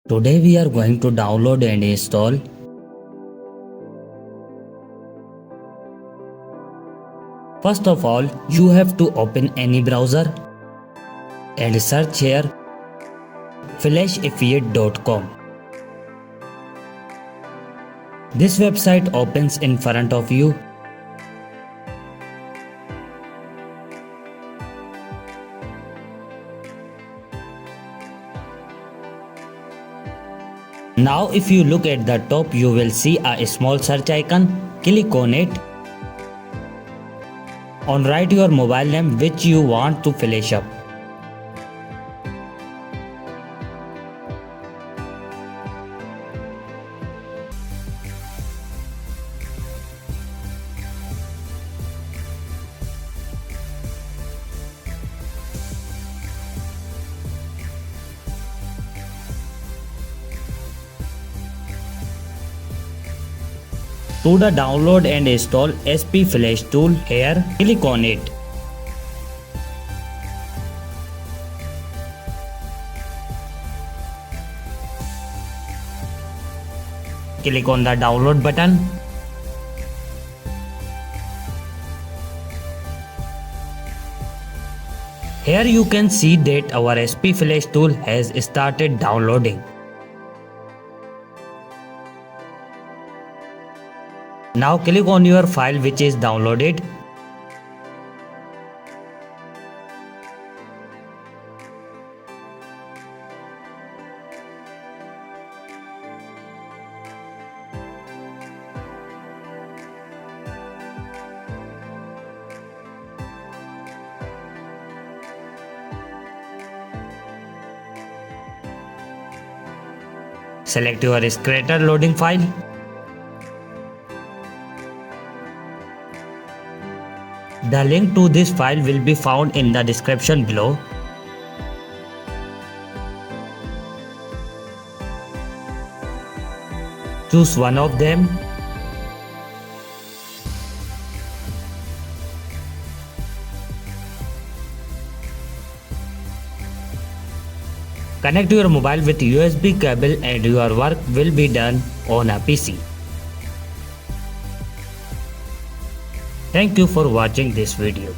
Today we are going to download and install First of all, you have to open any browser and search here flashifyit.com. This website opens in front of you. Now if you look at the top, you will see a small search icon. Click on it. Write your mobile name which you want to flash up. To the download and install SP Flash tool, here click on it. Click on the download button. Here you can see that our SP Flash tool has started downloading. Now click on your file which is downloaded. Select your creator loading file. The link to this file will be found in the description below. Choose one of them. Connect your mobile with USB cable and your work will be done on a PC. Thank you for watching this video.